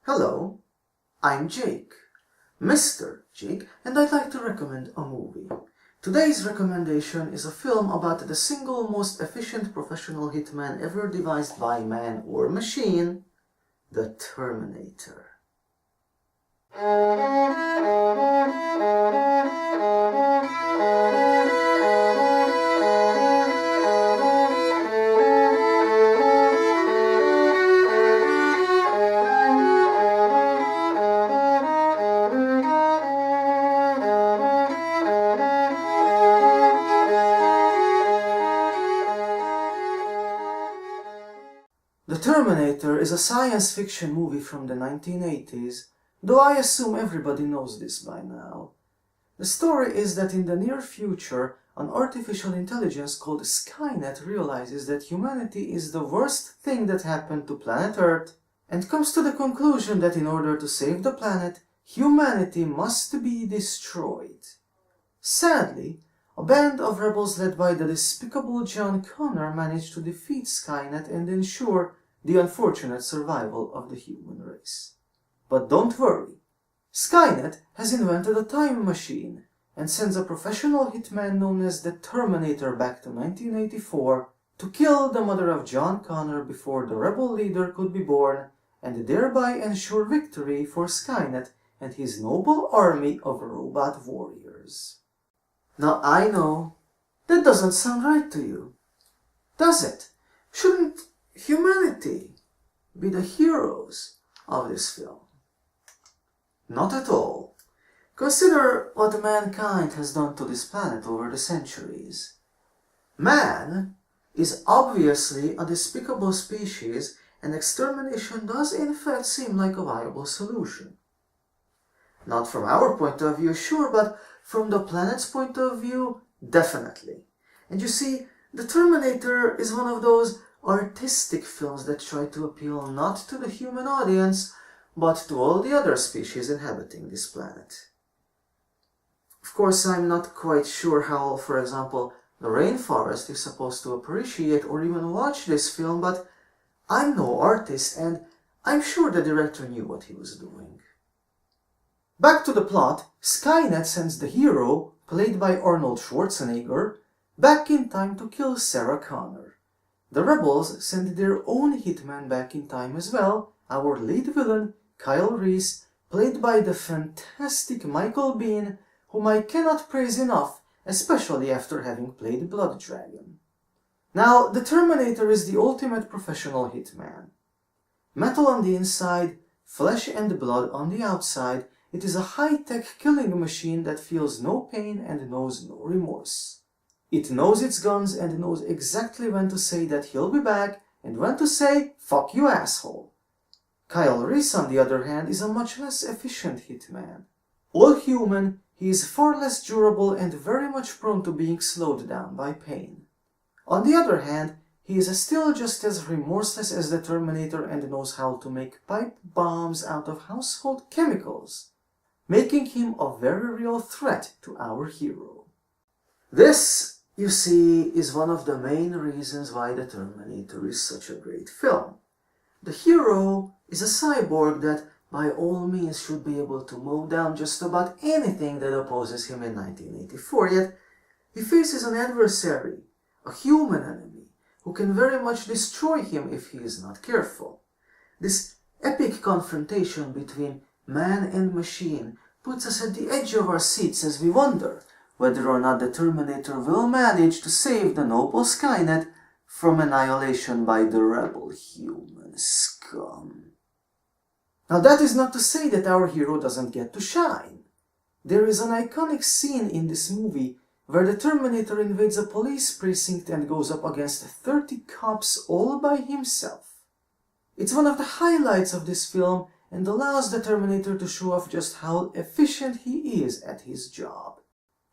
Hello, I'm Jake, Mr. Jake, and I'd like to recommend a movie. Today's recommendation is a film about the single most efficient professional hitman ever devised by man or machine, the Terminator. The Terminator is a science fiction movie from the 1980s, though I assume everybody knows this by now. The story is that in the near future, an artificial intelligence called Skynet realizes that humanity is the worst thing that happened to planet Earth, and comes to the conclusion that in order to save the planet, humanity must be destroyed. Sadly, a band of rebels led by the despicable John Connor managed to defeat Skynet and ensure the unfortunate survival of the human race. But don't worry, Skynet has invented a time machine and sends a professional hitman known as the Terminator back to 1984 to kill the mother of John Connor before the rebel leader could be born and thereby ensure victory for Skynet and his noble army of robot warriors. Now I know, that doesn't sound right to you, does it? Shouldn't humanity be the heroes of this film? Not at all. Consider what mankind has done to this planet over the centuries. Man is obviously a despicable species, and extermination does in fact seem like a viable solution. Not from our point of view, sure, but from the planet's point of view, definitely. And you see, the Terminator is one of those artistic films that try to appeal not to the human audience, but to all the other species inhabiting this planet. Of course, I'm not quite sure how, for example, the rainforest is supposed to appreciate or even watch this film, but I'm no artist and I'm sure the director knew what he was doing. Back to the plot, Skynet sends the hero, played by Arnold Schwarzenegger, back in time to kill Sarah Connor. The rebels send their own hitman back in time as well, our lead villain, Kyle Reese, played by the fantastic Michael Biehn, whom I cannot praise enough, especially after having played Blood Dragon. Now, the Terminator is the ultimate professional hitman. Metal on the inside, flesh and blood on the outside, it is a high-tech killing machine that feels no pain and knows no remorse. It knows its guns and knows exactly when to say that he'll be back and when to say, "Fuck you, asshole." Kyle Reese, on the other hand, is a much less efficient hitman. All human, he is far less durable and very much prone to being slowed down by pain. On the other hand, he is still just as remorseless as the Terminator and knows how to make pipe bombs out of household chemicals, making him a very real threat to our hero. This, you see, is one of the main reasons why the Terminator is such a great film. The hero is a cyborg that by all means should be able to mow down just about anything that opposes him in 1984, yet he faces an adversary, a human enemy, who can very much destroy him if he is not careful. This epic confrontation between man and machine puts us at the edge of our seats as we wonder whether or not the Terminator will manage to save the noble Skynet from annihilation by the rebel human scum. Now that is not to say that our hero doesn't get to shine. There is an iconic scene in this movie where the Terminator invades a police precinct and goes up against 30 cops all by himself. It's one of the highlights of this film and allows the Terminator to show off just how efficient he is at his job.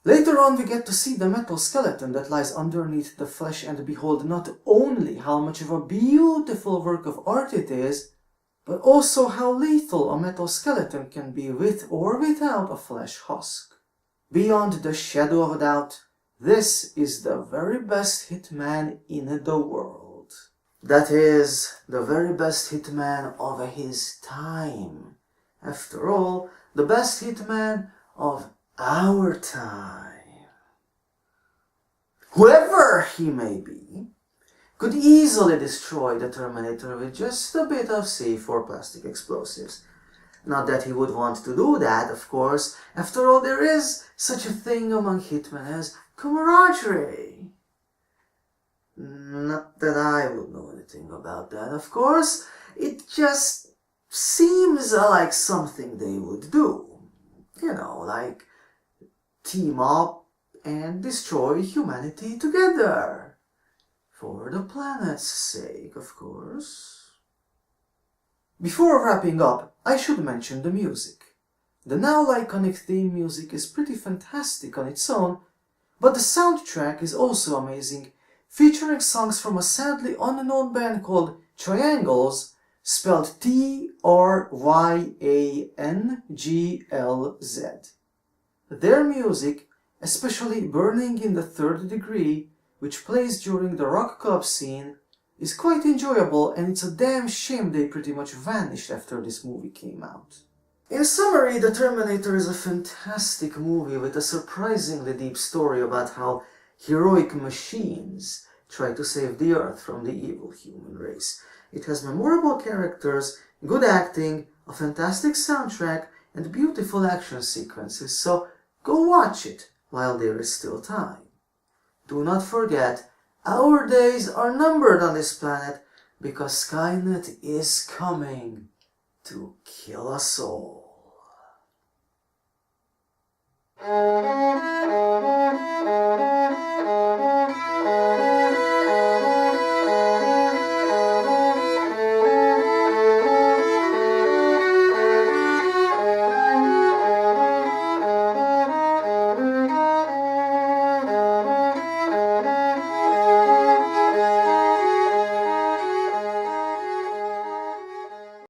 Later on we get to see the metal skeleton that lies underneath the flesh and behold not only how much of a beautiful work of art it is, but also how lethal a metal skeleton can be with or without a flesh husk. Beyond the shadow of a doubt, this is the very best hitman in the world. That is the very best hitman of his time. After all, the best hitman of our time. Whoever he may be, could easily destroy the Terminator with just a bit of C4 plastic explosives. Not that he would want to do that, of course. After all, there is such a thing among hitmen as camaraderie. Not that I would know anything about that, of course. It just seems like something they would do. You know, like team up and destroy humanity together. For the planet's sake, of course. Before wrapping up, I should mention the music. The now iconic theme music is pretty fantastic on its own, but the soundtrack is also amazing, featuring songs from a sadly unknown band called Triangles, spelled Tryangglz. Their music, especially Burning in the Third Degree, which plays during the rock club scene, is quite enjoyable, and it's a damn shame they pretty much vanished after this movie came out. In summary, The Terminator is a fantastic movie with a surprisingly deep story about how heroic machines try to save the Earth from the evil human race. It has memorable characters, good acting, a fantastic soundtrack, and beautiful action sequences, so go watch it while there is still time. Do not forget, our days are numbered on this planet because Skynet is coming to kill us all.